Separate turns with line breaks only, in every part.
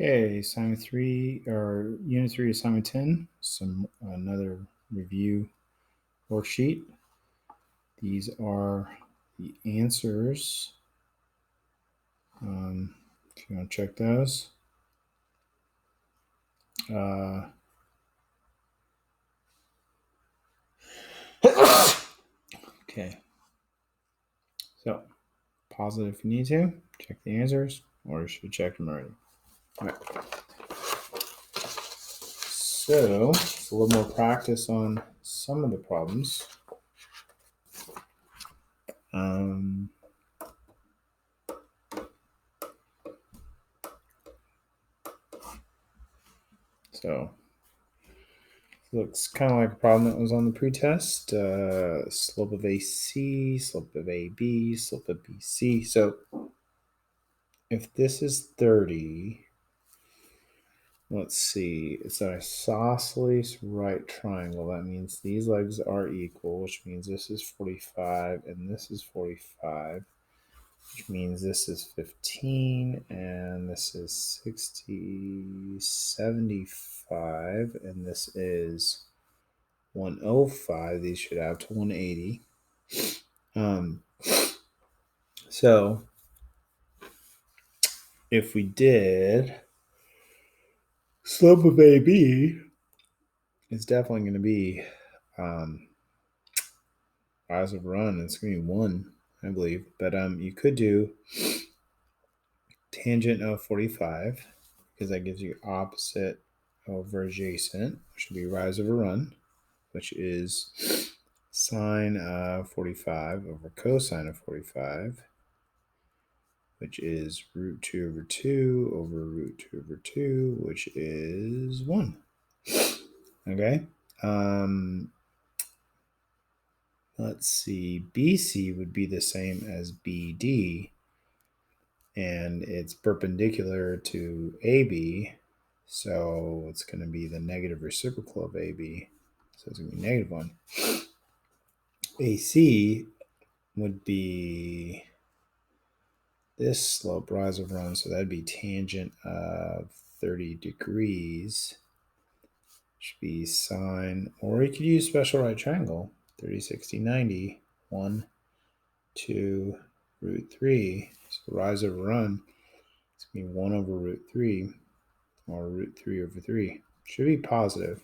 Okay, assignment 3 or unit 3, assignment 10, another review worksheet. These are the answers. If you want to check those. Okay. So, pause it if you need to. Check the answers, or you should check them already. All right. So, it's a little more practice on some of the problems. So, looks kind of like a problem that was on the pretest. Slope of AC, slope of AB, slope of BC. So if this is 30, let's see, it's an isosceles right triangle. That means these legs are equal, which means this is 45 and this is 45, which means this is 15 and this is 60, 75, and this is 105. These should add to 180. So if we did slope of AB, it's definitely going to be rise of run. It's going to be 1, I believe. But you could do tangent of 45 because that gives you opposite over adjacent, which would be rise over run, which is sine of 45 over cosine of 45, which is root 2 over 2 over root 2 over 2, which is 1. Okay. Let's see. BC would be the same as BD, and it's perpendicular to AB, so it's going to be the negative reciprocal of AB. So it's going to be negative 1. AC would be this slope, rise of run, so that'd be tangent of 30 degrees. Should be sine, or you could use special right triangle, 30, 60, 90, 1, 2, root 3. So rise over run, it's going to be 1 over root 3, or root 3 over 3. Should be positive.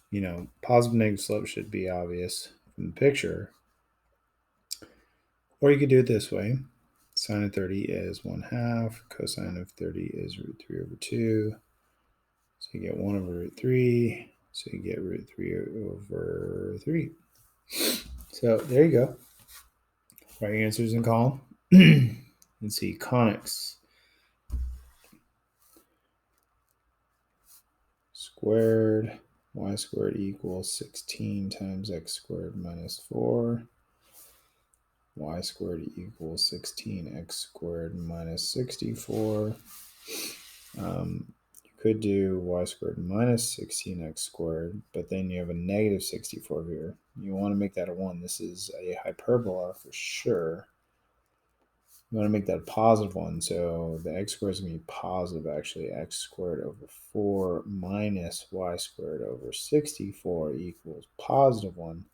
You know, positive negative slope should be obvious from the picture. Or you could do it this way. Sine of 30 is 1/2. Cosine of 30 is root 3 over 2. So you get 1 over root 3. So you get root 3 over 3. So there you go. Write your answers in column. Let's see, conics. Squared, y squared equals 16 times x squared minus 4. Y squared equals 16x squared minus 64. You could do y squared minus 16x squared, but then you have a negative 64 here. You want to make that a 1. This is a hyperbola for sure. You want to make that a positive 1, so the x squared is going to be positive, actually. X squared over 4 minus y squared over 64 equals positive 1.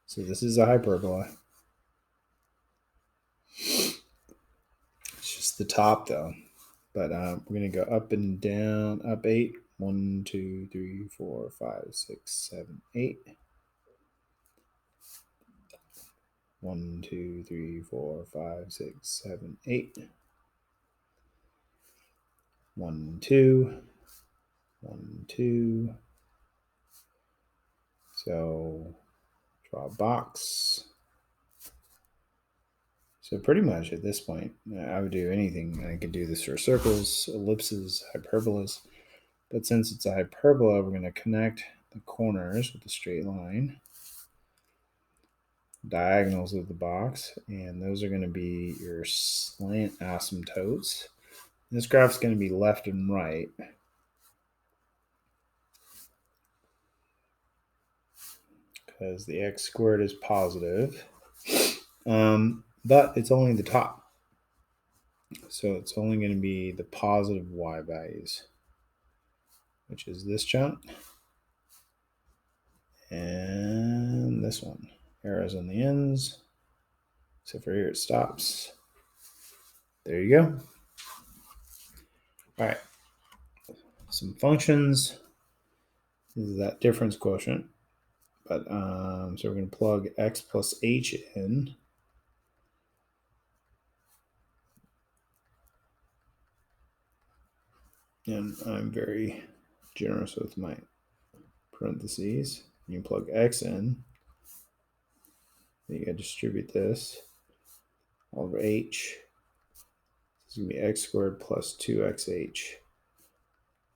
So this is a hyperbola. It's just the top, though. But we're going to go up and down, up 8. 1, 2, 3, 4, 5, 6, 7, 8. 1, 2, 3, 4, 5, 6, 7, 8. 1, 2. 1, 2. So draw a box. So pretty much at this point, I would do anything. I could do this for circles, ellipses, hyperbolas. But since it's a hyperbola, we're going to connect the corners with a straight line, diagonals of the box, and those are going to be your slant asymptotes. This graph's going to be left and right. Because the x squared is positive. But it's only the top. So it's only going to be the positive y values, which is this chunk and this one. Arrows on the ends. So for here it stops. There you go. All right. Some functions. This is that difference quotient. But so we're going to plug x plus h in. And I'm very generous with my parentheses. You plug x in. Then you got to distribute this all over h. This is going to be x squared plus 2xh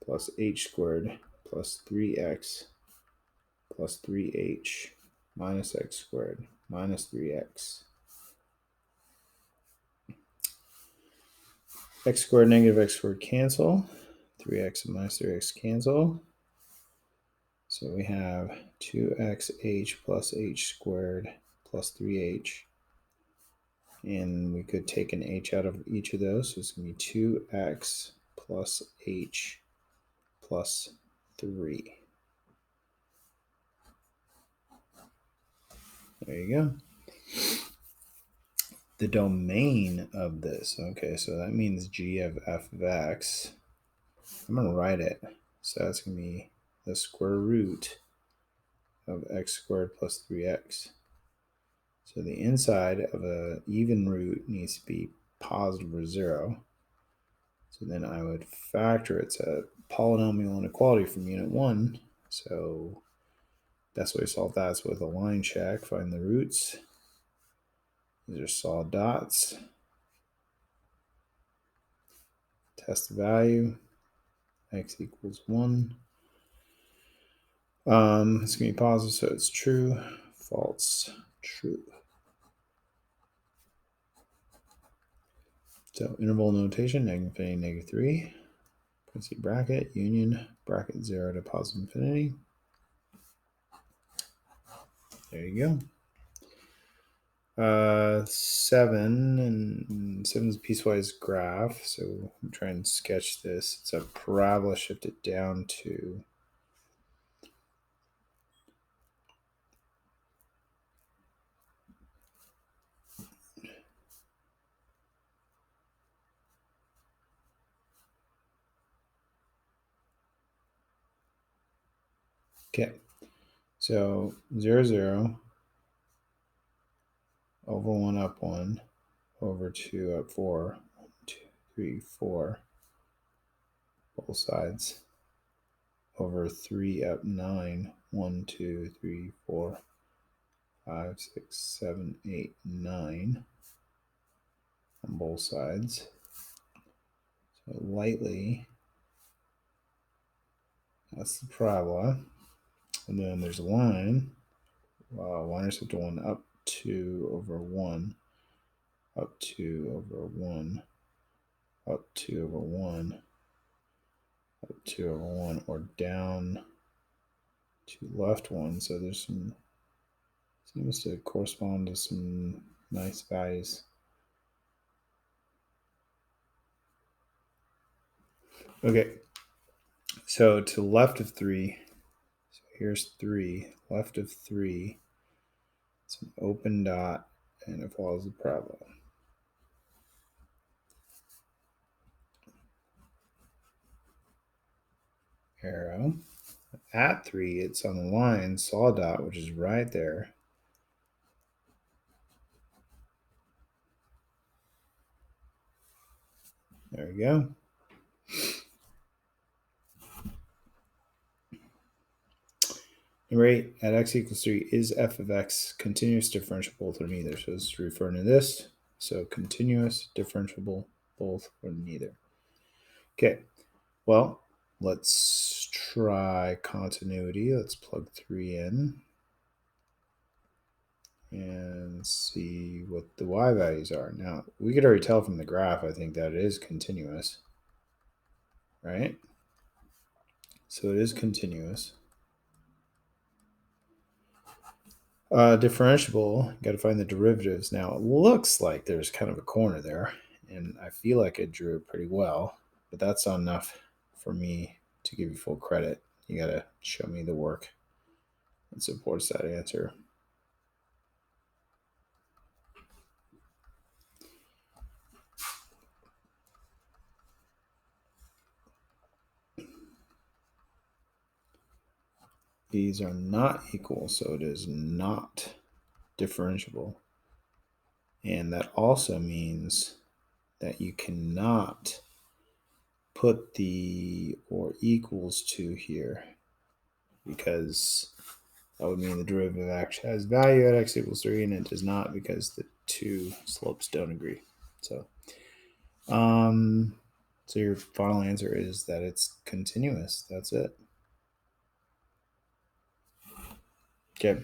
plus h squared plus 3x plus 3h minus x squared minus 3x. X squared negative x squared cancel. 3x and minus 3x cancel. So we have 2xh plus h squared plus 3h. And we could take an h out of each of those. So it's going to be 2x plus h plus 3. There you go. The domain of this. Okay, so that means g of f of x. I'm going to write it. So that's going to be the square root of x squared plus 3x. So the inside of an even root needs to be positive or 0. So then I would factor it. It's a polynomial inequality from unit 1. So that's why we solve that. So with a line check, find the roots. These are solid dots. Test the value. X equals 1. It's going to be positive, so it's true. False, true. So interval notation, -infinity, -3. Parenthesis bracket, union, bracket 0 to positive infinity. There you go. 7 and 7 is a piecewise graph. So I'm trying to sketch this. It's a parabola shifted down to okay. So 0, 0 over 1 up 1 over 2 up 4 1, 2, 3, 4 both sides over 3 up 9 1, 2, 3, 4 5, 6, 7, 8, 9 on both sides. So lightly, that's the parabola. And then there's a line. Line is up to 1 up 2 over 1 up 2 over 1 up 2 over 1 up 2 over 1 or down to left 1. So there's some, seems to correspond to some nice values. Okay, so to the left of 3, so here's 3, left of 3, it's an open dot and it follows the parabola. Arrow. At 3, it's on the line, solid dot, which is right there. There we go. Number 8, at x equals 3, is f of x continuous, differentiable, both or neither? So it's referring to this. So continuous, differentiable, both or neither. Okay, well, let's try continuity. Let's plug 3 in and see what the y values are. Now, we could already tell from the graph, I think, that it is continuous, right? So it is continuous. Differentiable, got to find the derivatives. Now, it looks like there's kind of a corner there, and I feel like I drew it pretty well, but that's not enough for me to give you full credit. You got to show me the work that supports that answer. These are not equal, so it is not differentiable. And that also means that you cannot put the or equals to here, because that would mean the derivative actually has value at x equals 3, and it does not because the two slopes don't agree. So your final answer is that it's continuous. That's it. Okay.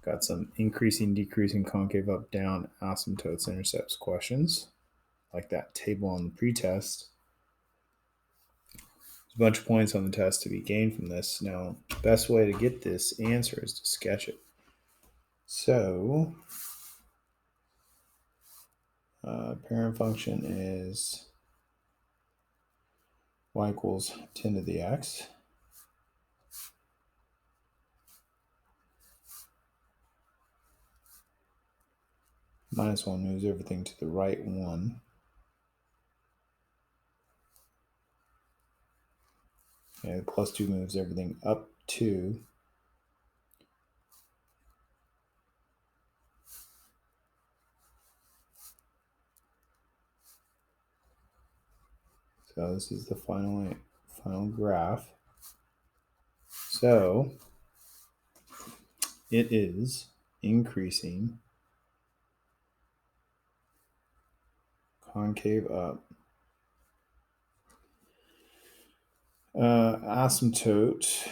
Got some increasing, decreasing, concave, up, down, asymptotes, intercepts questions, like that table on the pretest. There's a bunch of points on the test to be gained from this. Now, the best way to get this answer is to sketch it. So, parent function is y equals 10 to the x. Minus 1 moves everything to the right 1. And plus 2 moves everything up 2. So this is the final graph. So it is increasing, concave up. Asymptote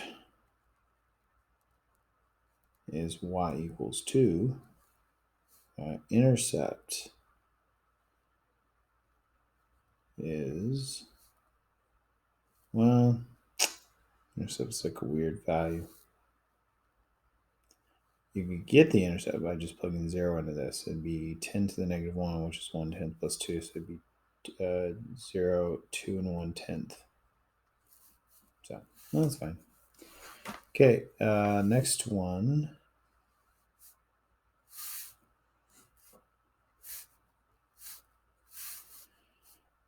is y equals 2. Intercept is, well, intercept's like a weird value. You could get the intercept by just plugging 0 into this. It'd be 10 to the negative 1, which is 1/10 plus 2. So it'd be 0, 2, and 1/10. So that's fine. Okay, next one.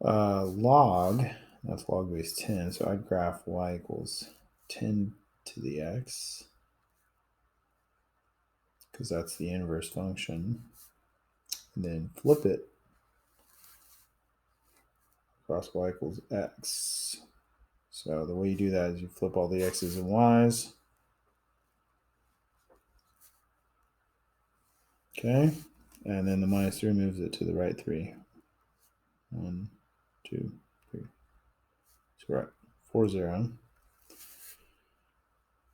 Log, that's log base 10. So I'd graph y equals 10 to the x, because that's the inverse function. And then flip it across y equals x. So the way you do that is you flip all the x's and y's. Okay, and then the minus 3 moves it to the right 3. 1, 2, 3. So we're at 4, 0.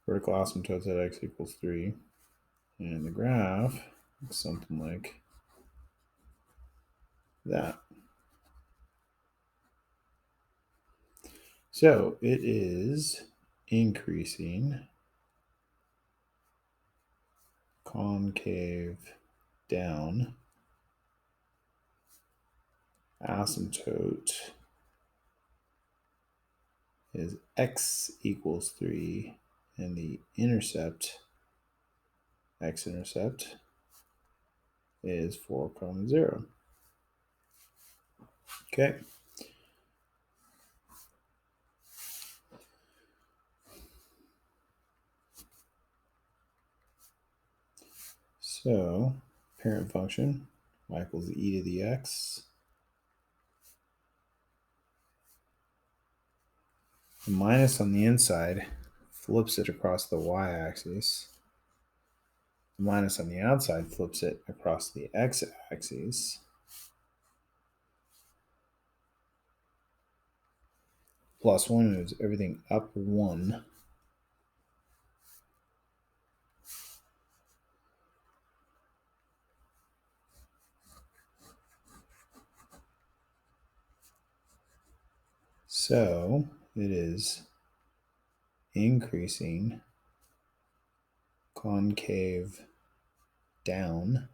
Vertical asymptotes at x equals 3. And the graph looks something like that. So it is increasing, concave down, asymptote is x equals 3, and the intercept, x-intercept, is 4, 0. Okay. So parent function, y equals e to the x. The minus on the inside flips it across the y-axis. The minus on the outside flips it across the x-axis. Plus 1 moves everything up 1. So it is increasing concave down.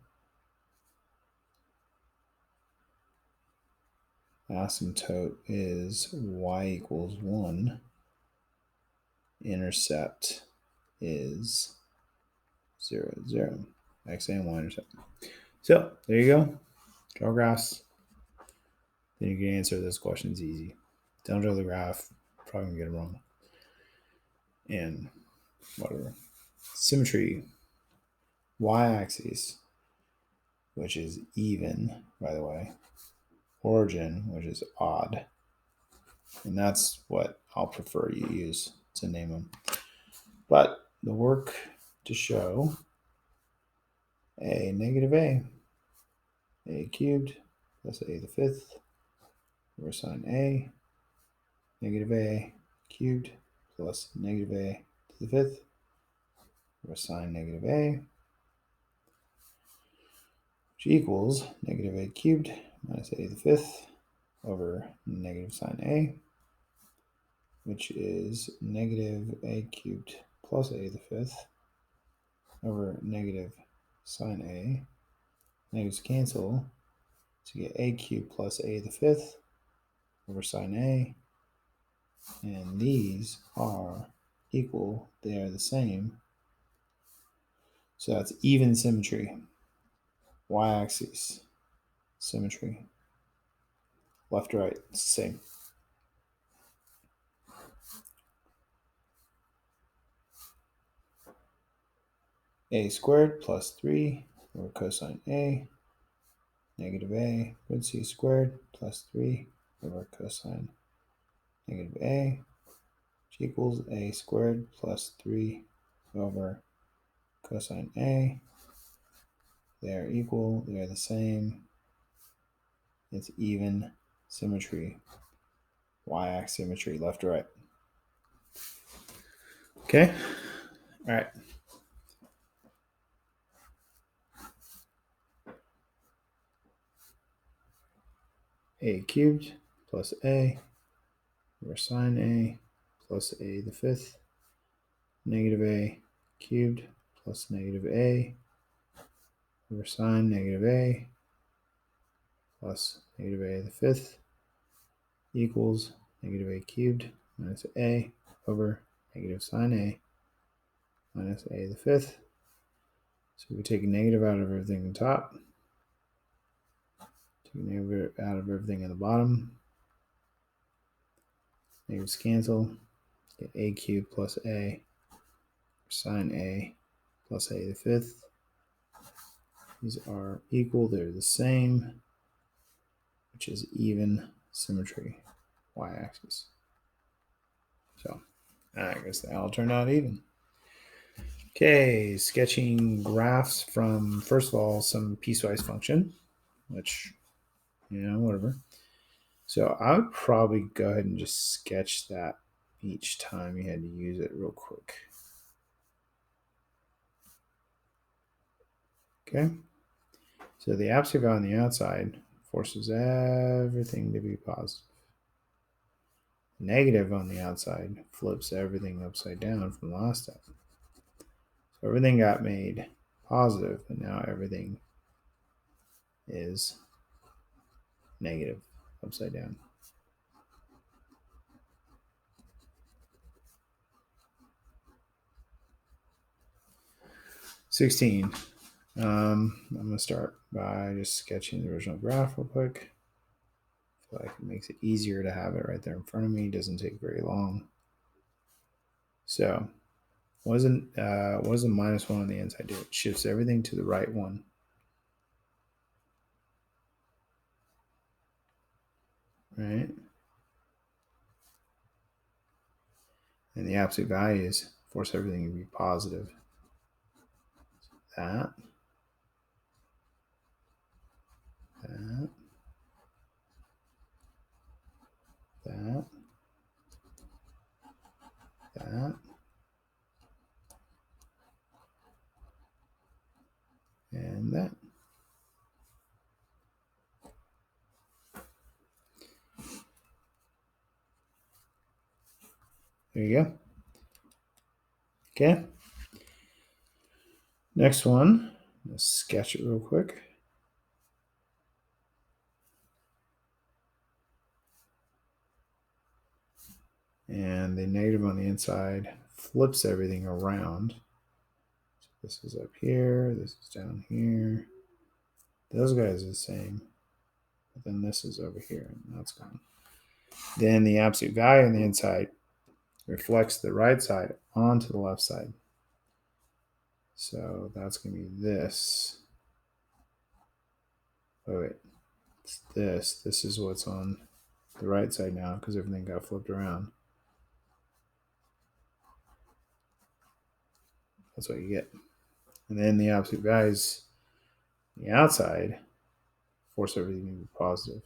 Asymptote is y equals 1. Intercept is 0, 0. X and y intercept. So there you go. Draw graphs. Then you can answer those questions easy. Don't draw the graph. Probably gonna get it wrong. And whatever. Symmetry. Y-axis, which is even, by the way. Origin, which is odd. And that's what I'll prefer you use to name them. But the work to show a negative a cubed plus a to the fifth over sine a, negative a cubed plus negative a to the fifth over sine negative a, which equals negative a cubed minus a to the fifth over negative sine a, which is negative a cubed plus a to the fifth over negative sine a. Negatives cancel to get a cubed plus a to the fifth over sine a. And these are equal, they are the same. So that's even symmetry. Y-axis, symmetry. Left to right, same. A squared plus 3 over cosine A, negative a, root c squared plus 3 over cosine negative a, which equals a squared plus 3 over cosine a. They are equal, they are the same. It's even symmetry. Y-axis symmetry, left to right. Okay? All right. A cubed plus a over sine a plus a to the fifth, negative a cubed plus negative a over sine negative a plus negative a to the fifth equals negative a cubed minus a over negative sine a minus a to the fifth. So we take a negative out of everything on top, take a negative out of everything on the bottom. Negatives cancel, get a cubed plus a sine a plus a to the fifth. These are equal, they're the same, which is even symmetry, y-axis. So I guess they all turned out even. Okay, sketching graphs from, first of all, some piecewise function, which, whatever. So I would probably go ahead and just sketch that each time you had to use it real quick. Okay, so the absolute value on the outside forces everything to be positive. Negative on the outside flips everything upside down from the last step. So everything got made positive, and now everything is negative upside down. $16. I'm going to start by just sketching the original graph real quick. I feel like it makes it easier to have it right there in front of me. It doesn't take very long. So what does the minus 1 on the inside do? It shifts everything to the right one. Right? And the absolute values force everything to be positive. That, that, that, that, and that. There you go. Okay. Next one, let's sketch it real quick. And the negative on the inside flips everything around. So this is up here, this is down here. Those guys are the same. But then this is over here, and that's gone. Then the absolute value on the inside reflects the right side onto the left side. So that's going to be this. Oh, wait. It's this. This is what's on the right side now because everything got flipped around. That's what you get. And then the absolute values on the outside force everything to be positive.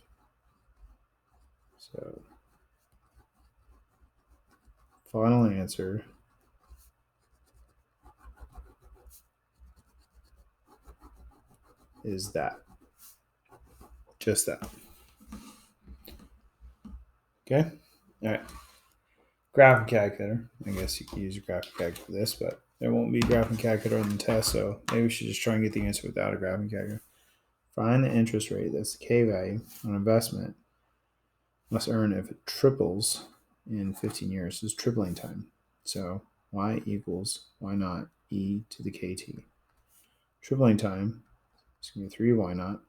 So final answer is that. Just that. Okay? All right. Graphing calculator. I guess you can use your graphing calculator for this, but there won't be a graphing calculator on the test, so maybe we should just try and get the answer without a graphing calculator. Find the interest rate, that's the K value, on investment must earn if it triples in 15 years. This is tripling time. So y equals y naught e to the kt. Tripling time is going to be 3 y naught.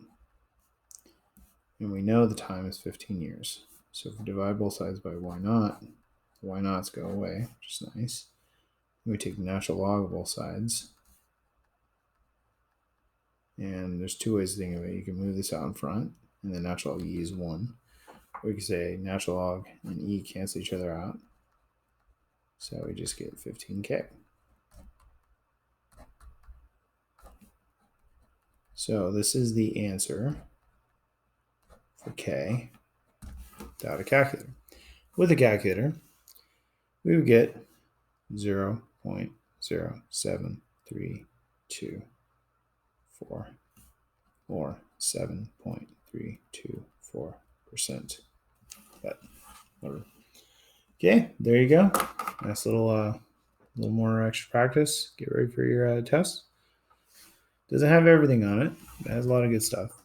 And we know the time is 15 years. So if we divide both sides by y naught, the y naughts go away, which is nice. We take the natural log of both sides. And there's two ways to think of it. You can move this out in front, and the natural log e is 1. Or we can say natural log and e cancel each other out. So we just get 15k. So this is the answer for k without a calculator. With a calculator, we would get 0.0732 or 7.324%. But whatever. Okay, there you go. Nice little more extra practice. Get ready for your test. Doesn't have everything on it. It has a lot of good stuff.